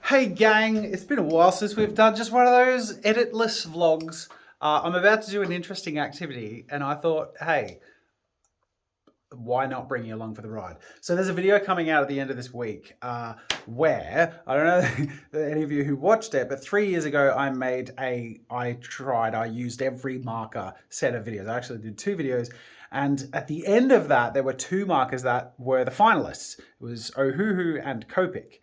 Hey gang, it's been a while since we've done just one of those editless vlogs. I'm about to do an interesting activity and I thought, hey, why not bring you along for the ride? So there's a video coming out at the end of this week where, I don't know any of you who watched it, but 3 years ago I used every marker set of videos. I actually did 2 videos. And at the end of that, there were 2 markers that were the finalists. It was Ohuhu and Copic.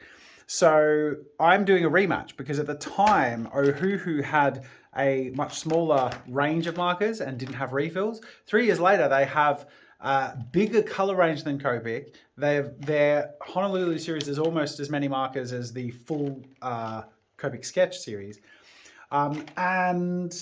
So I'm doing a rematch because at the time, Ohuhu had a much smaller range of markers and didn't have refills. 3 years later, they have a bigger color range than Copic. Their Honolulu series is almost as many markers as the full Copic Sketch series. And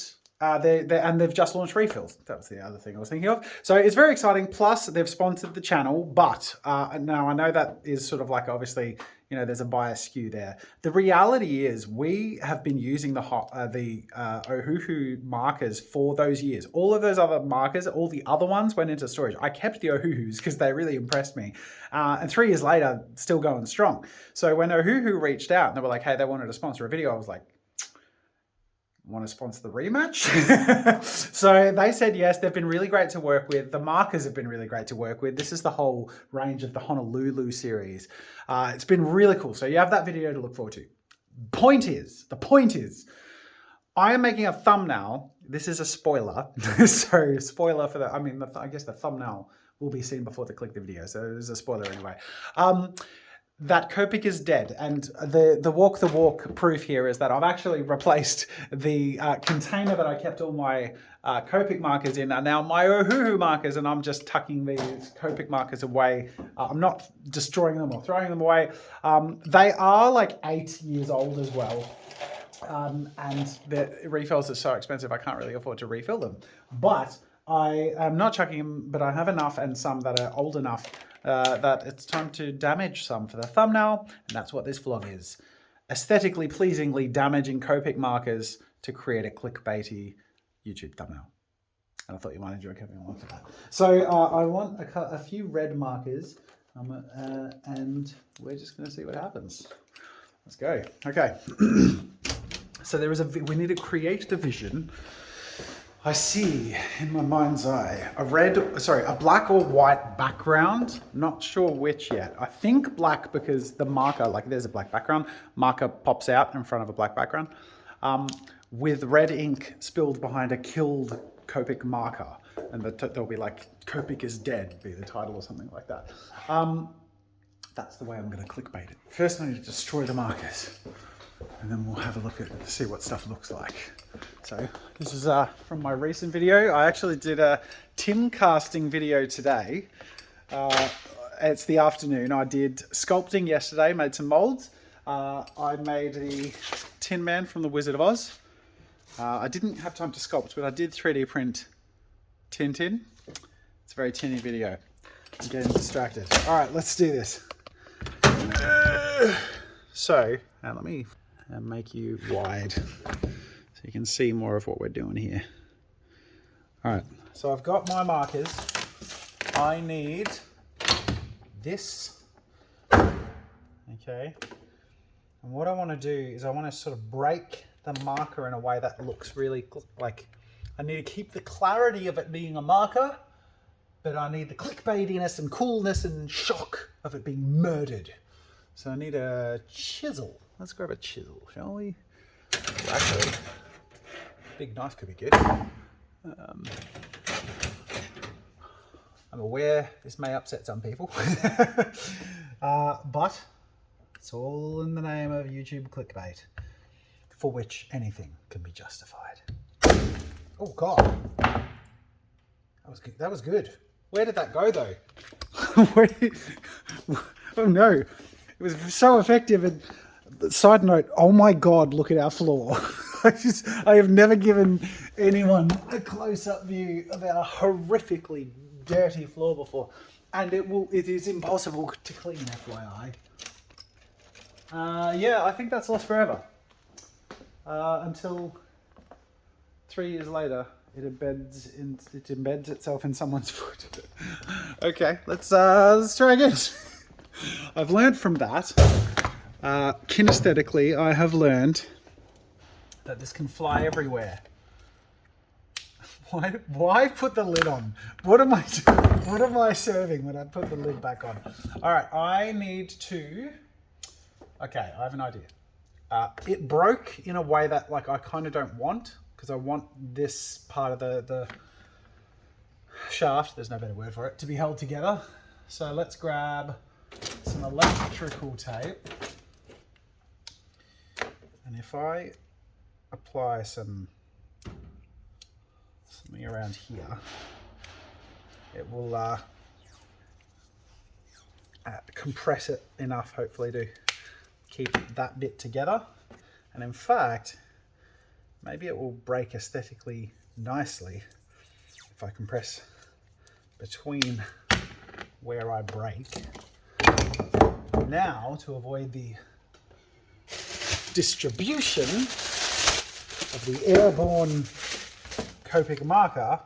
they've just launched refills. That was the other thing I was thinking of. So it's very exciting. Plus, they've sponsored the channel. But now I know that is sort of like, obviously, you know, there's a bias skew there. The reality is we have been using the Ohuhu markers for those years. All of those other markers, all the other ones went into storage. I kept the Ohuhus because they really impressed me. And 3 years later, still going strong. So when Ohuhu reached out and they were like, hey, they wanted to sponsor a video, I was like, want to sponsor the rematch? So they said yes. They've been really great to work with. The markers have been really great to work with. This is the whole range of the Honolulu series. It's been really cool. So you have that video to look forward to. The point is, I am making a thumbnail. This is a spoiler. So spoiler for I guess the thumbnail will be seen before they click the video. So there's a spoiler anyway. That Copic is dead, and the walk the walk proof here is that I've actually replaced the container that I kept all my Copic markers in are now my Ohuhu markers, and I'm just tucking these Copic markers away. I'm not destroying them or throwing them away. They are like 8 years old as well. And the refills are so expensive I can't really afford to refill them. But I am not chucking them, but I have enough and some that are old enough that it's time to damage some for the thumbnail, and that's what this vlog is. Aesthetically pleasingly damaging Copic markers to create a clickbaity YouTube thumbnail. And I thought you might enjoy coming along for that. So I want a few red markers, and we're just going to see what happens. Let's go. Okay. So we need to create the vision. I see in my mind's eye a black or white background. Not sure which yet. I think black because the marker, like there's a black background, marker pops out in front of a black background, with red ink spilled behind a killed Copic marker. And there'll be like, Copic is dead, be the title or something like that. That's the way I'm gonna clickbait it. First I need to destroy the markers, and then we'll have a look at see what stuff looks like. So this is from my recent video. I actually did a tin casting video today. It's the afternoon. I did sculpting yesterday, made some molds. I made the Tin Man from the Wizard of Oz. I didn't have time to sculpt, but I did 3D print Tintin. It's a very tinny video. I'm getting distracted. All right, let's do this. So let me make you wide so you can see more of what we're doing here. All right, so I've got my markers. I need this, okay? And what I want to do is I want to sort of break the marker in a way that looks really like, I need to keep the clarity of it being a marker, but I need the clickbaitiness and coolness and shock of it being murdered. So I need a chisel. Let's grab a chisel, shall we? Actually, big knife could be good. I'm aware this may upset some people, but it's all in the name of YouTube clickbait, for which anything can be justified. Oh God, that was good. That was good. Where did that go though? Oh no. It was so effective. And side note, oh my God, look at our floor. I have never given anyone a close-up view of our horrifically dirty floor before. And it is impossible to clean, FYI. Yeah, I think that's lost forever. Until 3 years later, it embeds itself in someone's foot. Okay, let's try again. I've learned from that Kinesthetically, I have learned that this can fly everywhere. Why put the lid on? What am I serving when I put the lid back on? All right, I need to... Okay, I have an idea. It broke in a way that like I kind of don't want, because I want this part of the shaft, there's no better word for it, to be held together. So let's grab some electrical tape. And if I apply something around here, it will compress it enough, hopefully, to keep that bit together. And in fact, maybe it will break aesthetically nicely if I compress between where I break. Now, to avoid the distribution of the airborne Copic marker,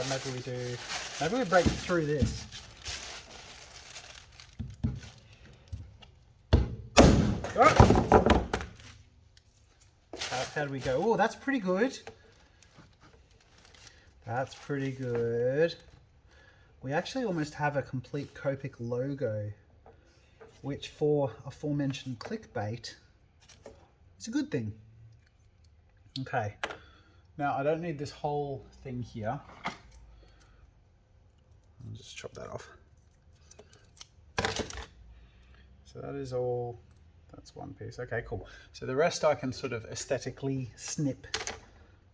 maybe we break through this. Oh. How do we go? Oh, that's pretty good. That's pretty good. We actually almost have a complete Copic logo, which for aforementioned clickbait is a good thing. Okay, now I don't need this whole thing here. I'll just chop that off. So that is all, that's one piece. Okay, cool. So the rest I can sort of aesthetically snip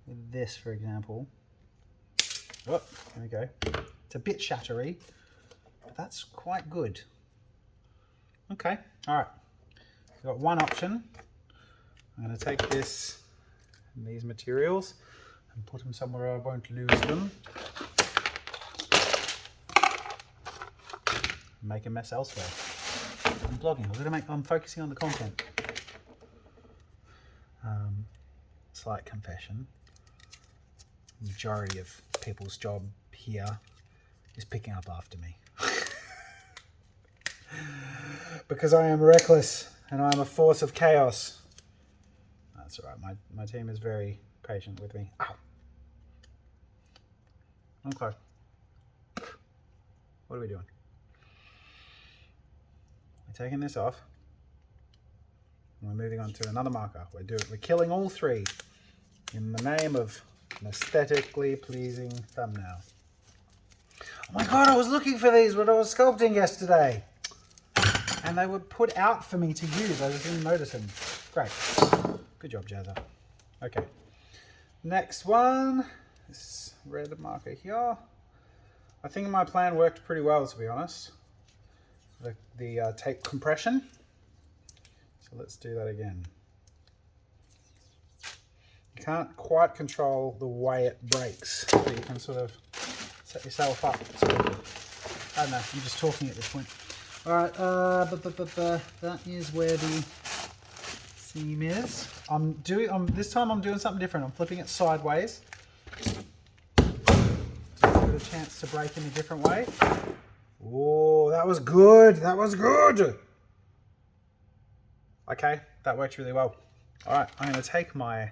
with this, for example. Oh, there we go. It's a bit shattery, but that's quite good. Okay, all right. I've got one option. I'm going to take this and these materials and put them somewhere I won't lose them. Make a mess elsewhere. I'm blogging. I'm focusing on the content. Slight confession. The majority of people's job here is picking up after me. Because I am reckless and I am a force of chaos. That's all right. My team is very patient with me. Ow. Okay. What are we doing? We're taking this off. And we're moving on to another marker. We're killing all three in the name of an aesthetically pleasing thumbnail. Oh my god, I was looking for these when I was sculpting yesterday. And they were put out for me to use. I just didn't notice them. Great. Good job, Jazza. Okay. Next one. This red marker here. I think my plan worked pretty well, to be honest. The tape compression. So let's do that again. You can't quite control the way it breaks, but you can sort of set yourself up. I don't know, I'm just talking at this point. All right, that is where the seam is. This time I'm doing something different. I'm flipping it sideways. Give it a chance to break in a different way. Oh, that was good. That was good. Okay, that worked really well. All right, I'm going to take my,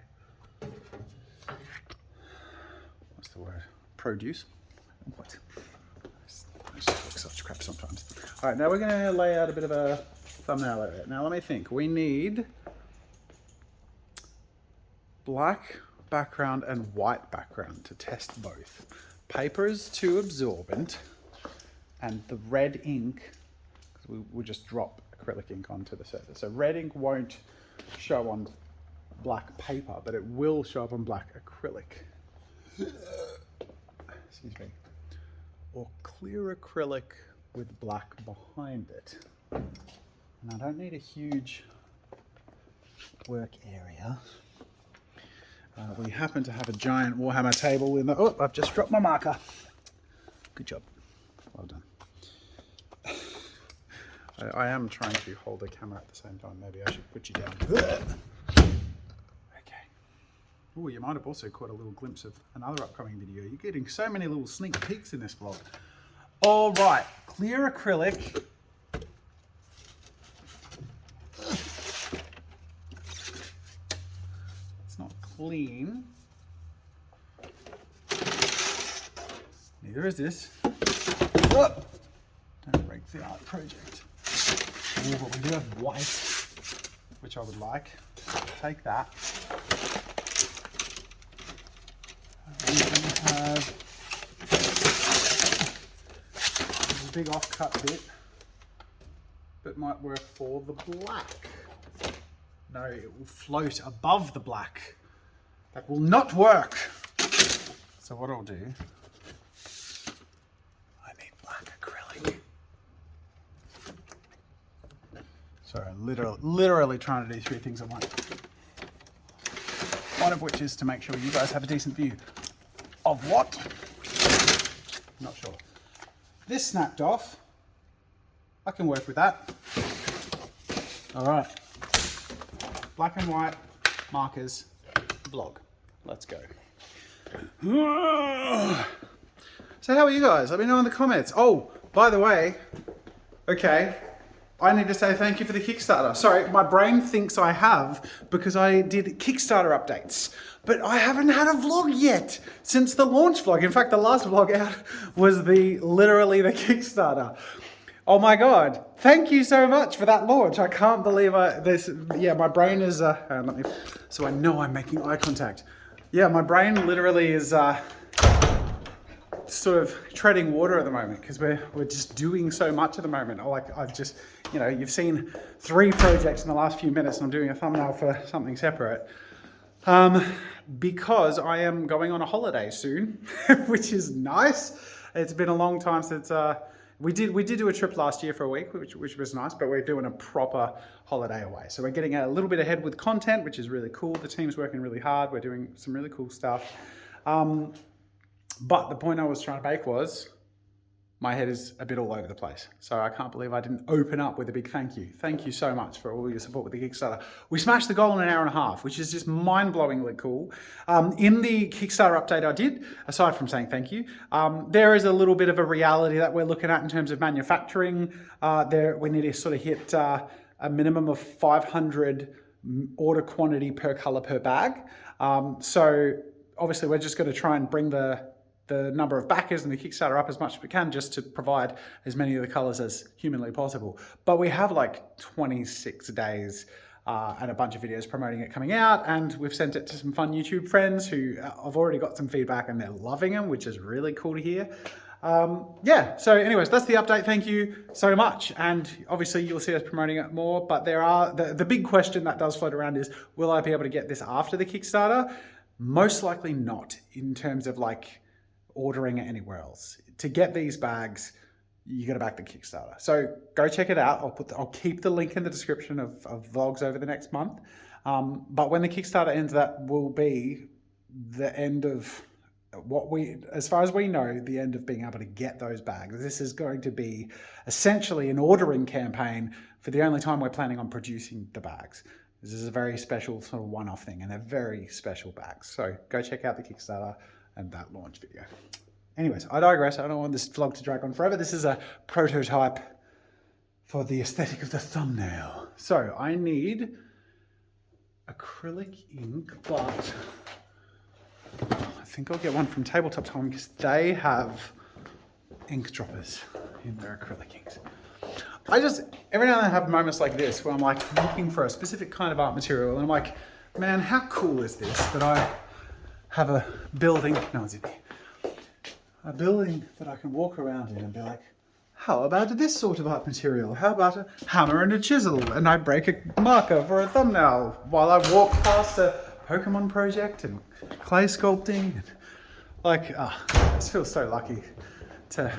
what's the word? Produce? What? I just talk such crap sometimes. All right, now we're going to lay out a bit of a thumbnail area. Now let me think. We need black background and white background to test both. Paper is too absorbent, and the red ink, we'll just drop acrylic ink onto the surface. So red ink won't show on black paper, but it will show up on black acrylic. Excuse me. Or clear acrylic with black behind it. And I don't need a huge work area. We happen to have a giant Warhammer table in the... Oh, I've just dropped my marker. Good job. Well done. I am trying to hold the camera at the same time. Maybe I should put you down. Okay. Oh, you might have also caught a little glimpse of another upcoming video. You're getting so many little sneak peeks in this vlog. All right, clear acrylic clean. Neither is this. Oh, don't break the art project. Ooh, but we do have white, which I would like. Take that. And then we have a big offcut bit that might work for the black. No, it will float above the black. That will not work. So what I'll do, I need black acrylic. So I'm literally trying to do 3 things at once. One of which is to make sure you guys have a decent view of what? Not sure. This snapped off. I can work with that. All right. Black and white markers, vlog. Let's go. So how are you guys? Let me know in the comments. Oh, by the way, okay, I need to say thank you for the Kickstarter. Sorry, my brain thinks I have because I did Kickstarter updates, but I haven't had a vlog yet since the launch vlog. In fact, the last vlog out was literally the Kickstarter. Oh my God, thank you so much for that launch. I can't believe my brain is, so I know I'm making eye contact. Yeah, my brain literally is sort of treading water at the moment because we're just doing so much at the moment. I've just, you've seen 3 projects in the last few minutes and I'm doing a thumbnail for something separate. Because I am going on a holiday soon, which is nice. It's been a long time since, we did do a trip last year for a week, which was nice, but we're doing a proper holiday away. So we're getting a little bit ahead with content, which is really cool. The team's working really hard. We're doing some really cool stuff. But the point I was trying to make was my head is a bit all over the place. So I can't believe I didn't open up with a big thank you. Thank you so much for all your support with the Kickstarter. We smashed the goal in an hour and a half, which is just mind-blowingly cool. In the Kickstarter update I did, aside from saying thank you, there is a little bit of a reality that we're looking at in terms of manufacturing. We need to sort of hit a minimum of 500 order quantity per color per bag. So obviously we're just going to try and bring the number of backers and the Kickstarter up as much as we can just to provide as many of the colors as humanly possible. But we have like 26 days and a bunch of videos promoting it coming out, and we've sent it to some fun YouTube friends who I've already got some feedback and they're loving them, which is really cool to hear. Yeah, so anyways, that's the update. Thank you so much. And obviously you'll see us promoting it more, but there are, the big question that does float around is, will I be able to get this after the Kickstarter? Most likely not, in terms of like ordering it anywhere else. To get these bags, you got to back the Kickstarter. So go check it out. I'll keep the link in the description of vlogs over the next month. But when the Kickstarter ends, that will be the end of as far as we know, the end of being able to get those bags. This is going to be essentially an ordering campaign for the only time we're planning on producing the bags. This is a very special sort of one-off thing, and they're very special bags. So go check out the Kickstarter and that launch video. Anyways, I digress. I don't want this vlog to drag on forever. This is a prototype for the aesthetic of the thumbnail. So I need acrylic ink, but I think I'll get one from Tabletop Time because they have ink droppers in their acrylic inks. Every now and then I have moments like this where I'm like looking for a specific kind of art material and I'm like, man, how cool is this that I have a building, a building that I can walk around in and be like, how about this sort of art material? How about a hammer and a chisel? And I break a marker for a thumbnail while I walk past a Pokemon project and clay sculpting. This feels so lucky to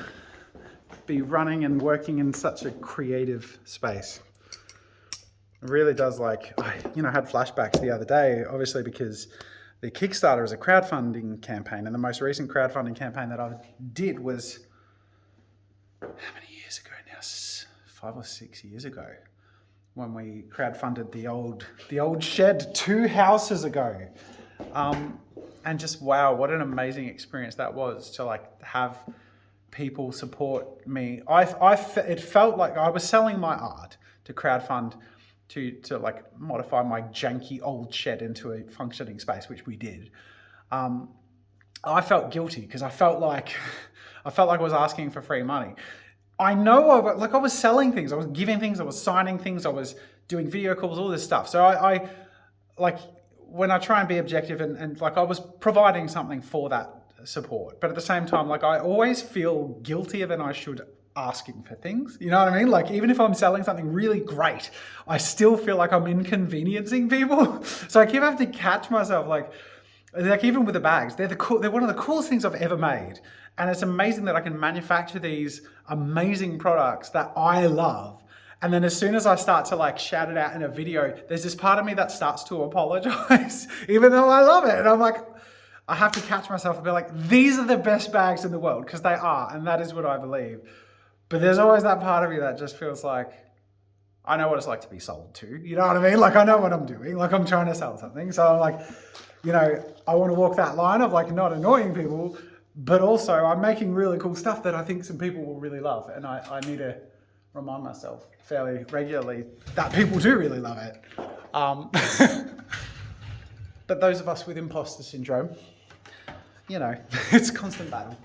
be running and working in such a creative space. It really does, I had flashbacks the other day, obviously because the Kickstarter is a crowdfunding campaign, and the most recent crowdfunding campaign that I did was, how many years ago now? 5 or 6 years ago, when we crowdfunded the old shed 2 houses ago. And just, wow, what an amazing experience that was to have people support me. It felt like I was selling my art to crowdfund to like modify my janky old shed into a functioning space, which we did. I felt guilty because I felt like I was asking for free money. I know I was selling things, I was giving things, I was signing things, I was doing video calls, all this stuff. So I like when I try and be objective and like I was providing something for that support, but at the same time, like I always feel guiltier than I should asking for things. You know what I mean? Like even if I'm selling something really great, I still feel like I'm inconveniencing people. So I keep having to catch myself like even with the bags, they're one of the coolest things I've ever made. And it's amazing that I can manufacture these amazing products that I love. And then as soon as I start to like shout it out in a video, there's this part of me that starts to apologize, even though I love it. And I'm like, I have to catch myself and be like, these are the best bags in the world, because they are, and that is what I believe. But there's always that part of me that just feels like, I know what it's like to be sold to. You know what I mean? Like I know what I'm doing. Like I'm trying to sell something. So I'm like, you know, I want to walk that line of like not annoying people, but also I'm making really cool stuff that I think some people will really love. And I need to remind myself fairly regularly that people do really love it. But those of us with imposter syndrome, you know, it's a constant battle.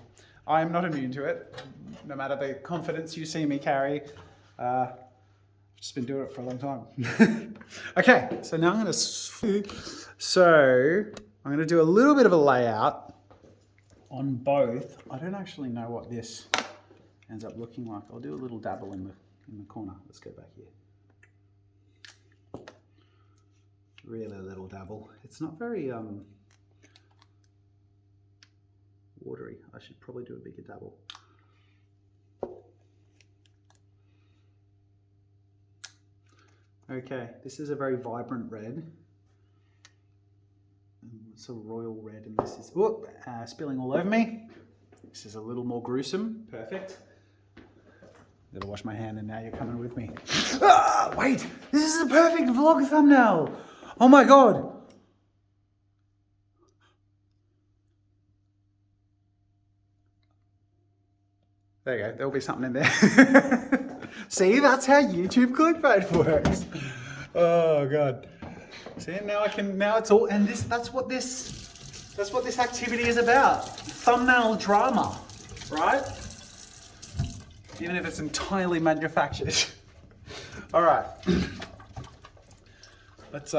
I am not immune to it, no matter the confidence you see me carry. I've just been doing it for a long time. Okay, so now I'm going to do a little bit of a layout on both. I don't actually know what this ends up looking like. I'll do a little dabble in the corner. Let's go back here. Really a little dabble. It's not very watery. I should probably do a bigger dabble. Okay, this is a very vibrant red. It's a royal red, and this is spilling all over me. This is a little more gruesome. Perfect. Gotta wash my hand, and now you're coming with me. Ah, wait, this is a perfect vlog thumbnail. Oh my God. There you go, there'll be something in there. See, that's how YouTube clickbait works. Oh God. See, now it's all, and that's what this activity is about. Thumbnail drama, right? Even if it's entirely manufactured. All right. Let's,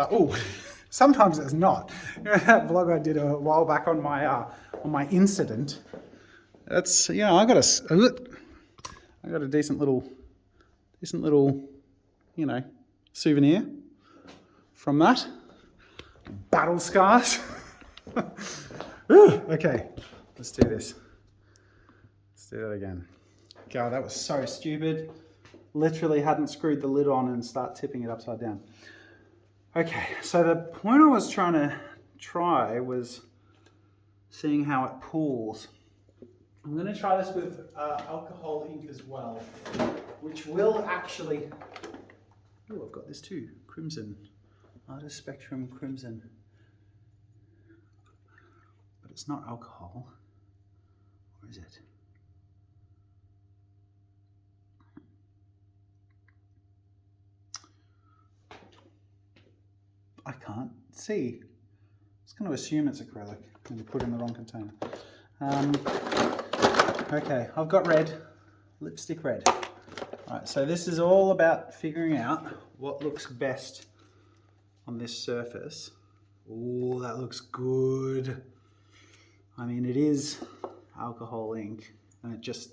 sometimes it's not. You know that vlog I did a while back on my incident? That's, you know, I got a decent little, you know, souvenir from that. Battle scars. Okay, let's do this. Let's do that again. God, that was so stupid. Literally hadn't screwed the lid on and start tipping it upside down. Okay, so the point I was trying to try was seeing how it pools. I'm going to try this with alcohol ink as well, which will actually... Oh, I've got this too. Crimson. Artist Spectrum Crimson. But it's not alcohol. Or is it? I can't see. I was going to assume it's acrylic and put in the wrong container. Okay, I've got red, lipstick red. All right, so this is all about figuring out what looks best on this surface. Oh, that looks good. I mean, it is alcohol ink, and it just,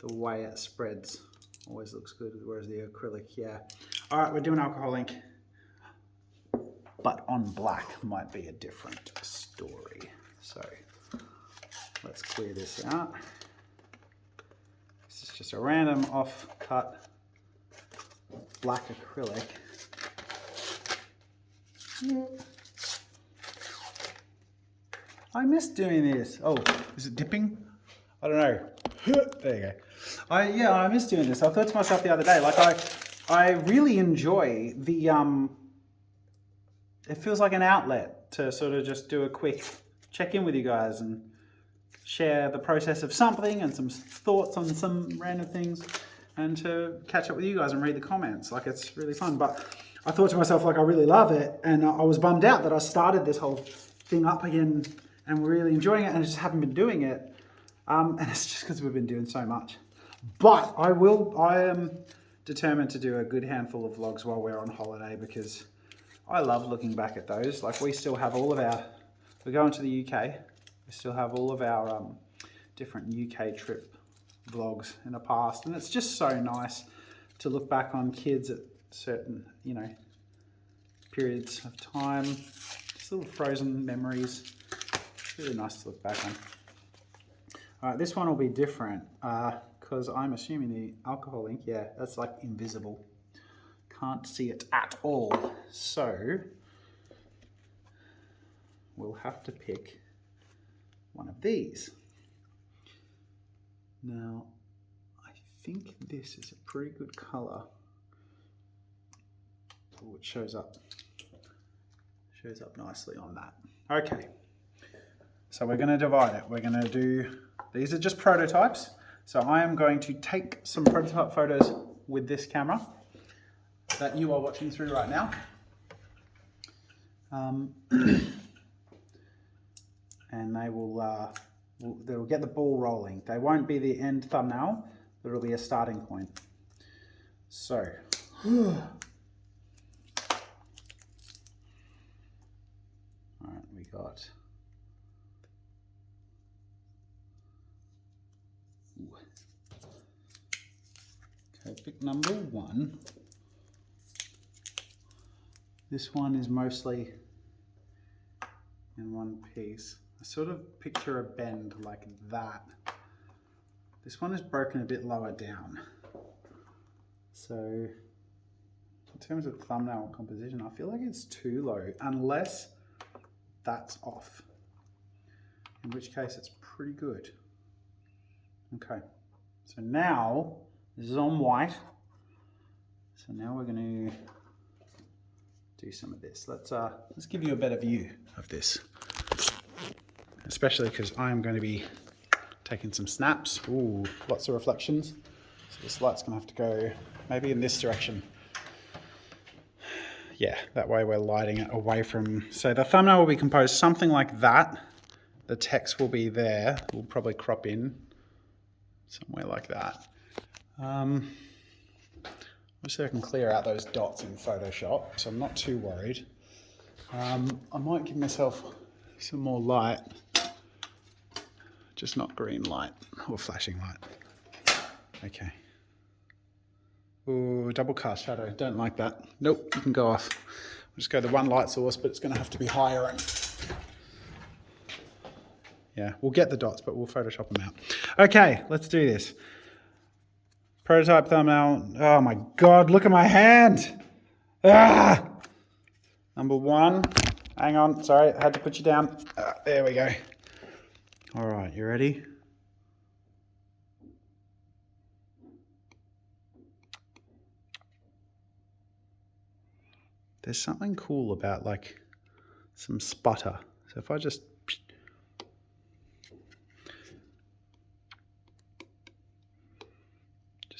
the way it spreads always looks good, whereas the acrylic, yeah. All right, we're doing alcohol ink. But on black might be a different story. So let's clear this out. This is just a random off-cut black acrylic. I miss doing this. Oh, is it dipping? I don't know. There you go. I miss doing this. I thought to myself the other day, like I really enjoy the it feels like an outlet to sort of just do a quick check in with you guys and share the process of something and some thoughts on some random things, and to catch up with you guys and read the comments. Like, it's really fun. But I thought to myself, like, I really love it. And I was bummed out that I started this whole thing up again and we're really enjoying it and I just haven't been doing it. And it's just because we've been doing so much. But I am determined to do a good handful of vlogs while we're on holiday because I love looking back at those. Like, we still have all of our, we're going to the UK. We still have all of our different UK trip vlogs in the past. And it's just so nice to look back on kids at certain, you know, periods of time. Just little frozen memories. It's really nice to look back on. All right, this one will be different because I'm assuming the alcohol ink, yeah, that's like invisible. Can't see it at all. So we'll have to pick one of these. Now, I think this is a pretty good color. Oh, it shows up nicely on that. Okay, so we're gonna divide it. We're gonna do, these are just prototypes. So I am going to take some prototype photos with this camera that you are watching through right now. And they will, they'll get the ball rolling. They won't be the end thumbnail, but it'll be a starting point. So, all right, we got, okay, pick number one. This one is mostly in one piece. I sort of picture a bend like that. This one is broken a bit lower down. So in terms of thumbnail composition, I feel like it's too low, unless that's off, in which case it's pretty good. Okay, so now this is on white. So now we're going to do some of this. Let's give you a better view of this, especially because I'm going to be taking some snaps. Ooh, lots of reflections. So this light's going to have to go maybe in this direction. Yeah, that way we're lighting it away from, so the thumbnail will be composed something like that. The text will be there. We'll probably crop in somewhere like that. Obviously I can clear out those dots in Photoshop, so I'm not too worried. I might give myself some more light, just not green light or flashing light. Okay. Ooh, double cast shadow, don't like that. Nope, you can go off. I'll just go the one light source, but it's gonna have to be higher. Yeah, we'll get the dots, but we'll Photoshop them out. Okay, let's do this. Prototype thumbnail. Oh my God, look at my hand. Ah! Number one. Hang on, sorry, I had to put you down. There we go. All right, you ready? There's something cool about like some sputter. So if I just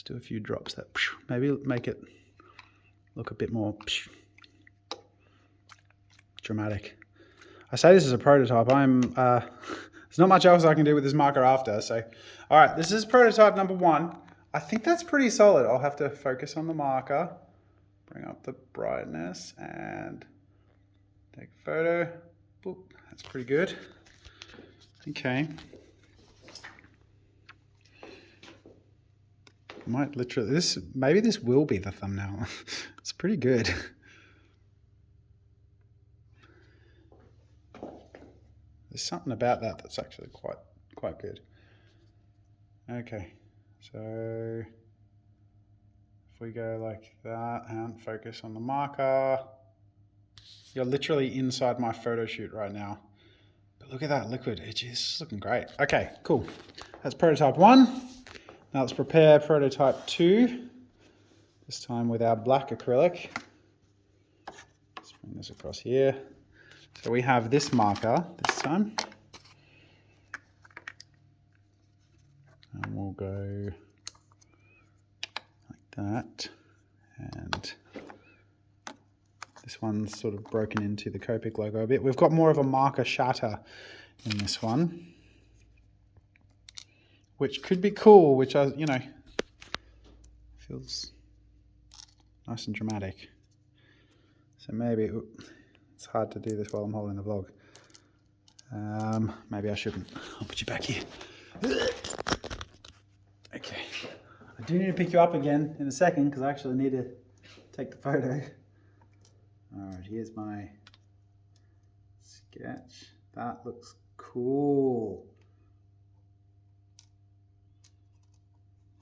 do a few drops that maybe make it look a bit more dramatic. I say this is a prototype. There's not much else I can do with this marker after. So, all right, this is prototype number one. I think that's pretty solid. I'll have to focus on the marker, bring up the brightness and take a photo. Boop, that's pretty good. Okay. Might literally, maybe this will be the thumbnail. It's pretty good. There's something about that that's actually quite good. Okay, so if we go like that and focus on the marker, you're literally inside my photo shoot right now. But look at that liquid, it's just looking great. Okay, cool. That's prototype one. Now let's prepare prototype two, this time with our black acrylic. Let's bring this across here. So we have this marker this time. And we'll go like that. And This one's sort of broken into the Copic logo a bit. We've got more of a marker shatter in this one, which could be cool, which feels nice and dramatic. So maybe it's hard to do this while I'm holding the vlog. Maybe I shouldn't. I'll put you back here. Okay. I do need to pick you up again in a second because I actually need to take the photo. Alright, here's my sketch. That looks cool.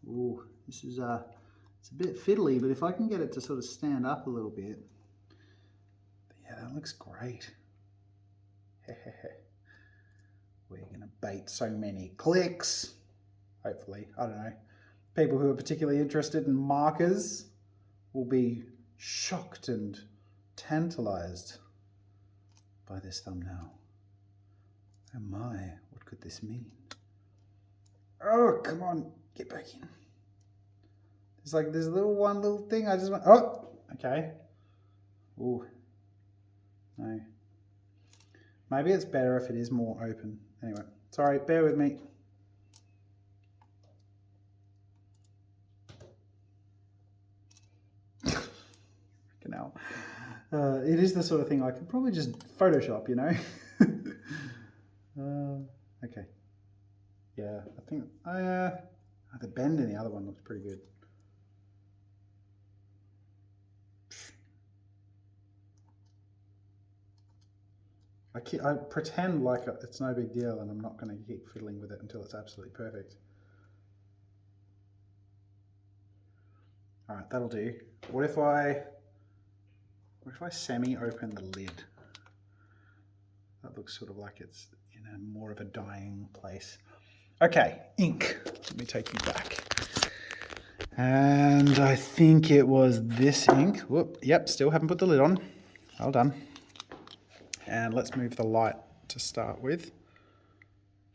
Ooh, this is it's a bit fiddly, but if I can get it to sort of stand up a little bit, yeah, that looks great. We're gonna bait so many clicks. Hopefully, I don't know. People who are particularly interested in markers will be shocked and tantalized by this thumbnail. Oh my, what could this mean? Oh, come on, get back in. It's like this one little thing I just want, oh, okay. Ooh, no. Maybe it's better if it is more open. Anyway, sorry, bear with me. Now, it is the sort of thing I could probably just Photoshop, you know. Okay. Yeah, I think the bend in the other one looks pretty good. I pretend like it's no big deal and I'm not going to keep fiddling with it until it's absolutely perfect. All right, that'll do. What if I semi-open the lid? That looks sort of like it's in a more of a dying place. Okay, ink. Let me take you back. And I think it was this ink. Whoop, yep, still haven't put the lid on. Well done. And let's move the light to start with.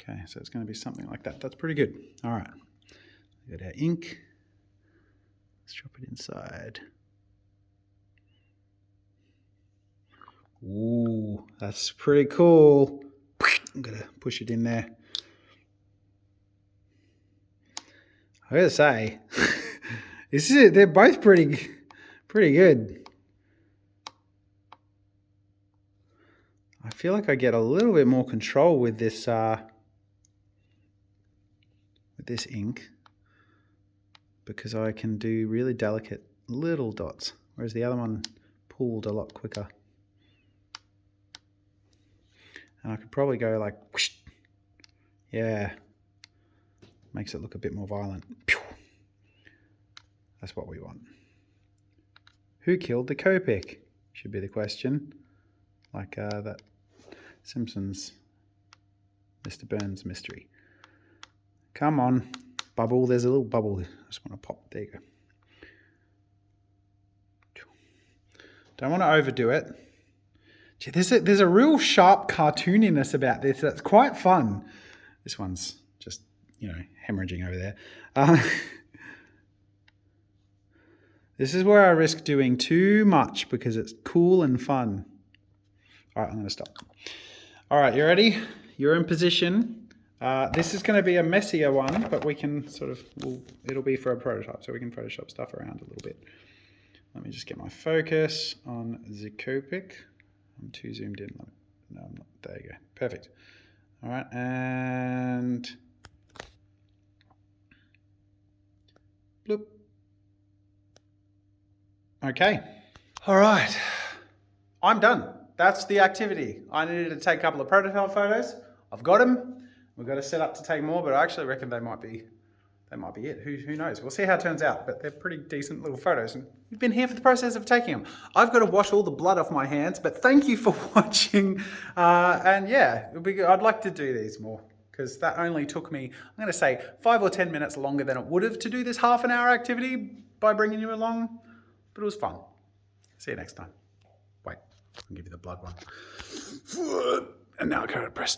Okay, so it's going to be something like that. That's pretty good. All right, we got our ink. Let's drop it inside. Ooh, that's pretty cool. I'm going to push it in there. I gotta say, they're both pretty good. I feel like I get a little bit more control with this ink because I can do really delicate little dots, whereas the other one pulled a lot quicker. And I could probably go like, whoosh. Yeah, makes it look a bit more violent. That's what we want. Who killed the Copic? Should be the question. Like that Simpsons Mr. Burns mystery. Come on, bubble. There's a little bubble. I just want to pop. There you go. Don't want to overdo it. Gee, there's a real sharp cartooniness about this. That's quite fun. This one's just, hemorrhaging over there. This is where I risk doing too much because it's cool and fun. All right, I'm going to stop. All right, you ready? You're in position. This is going to be a messier one, but we can it'll be for a prototype, so we can Photoshop stuff around a little bit. Let me just get my focus on the Copic. I'm too zoomed in. No, I'm not. There you go. Perfect. All right, and bloop. Okay. All right. I'm done. That's the activity. I needed to take a couple of prototype photos. I've got them. We've got to set up to take more, but I actually reckon they might be it. Who knows? We'll see how it turns out, but they're pretty decent little photos, and you've been here for the process of taking them. I've got to wash all the blood off my hands, but thank you for watching. And yeah, I'd like to do these more because that only took me, I'm going to say 5 or 10 minutes longer than it would have to do this half-an-hour activity by bringing you along, but it was fun. See you next time. Wait, I'll give you the blood one. And now I gotta press stop.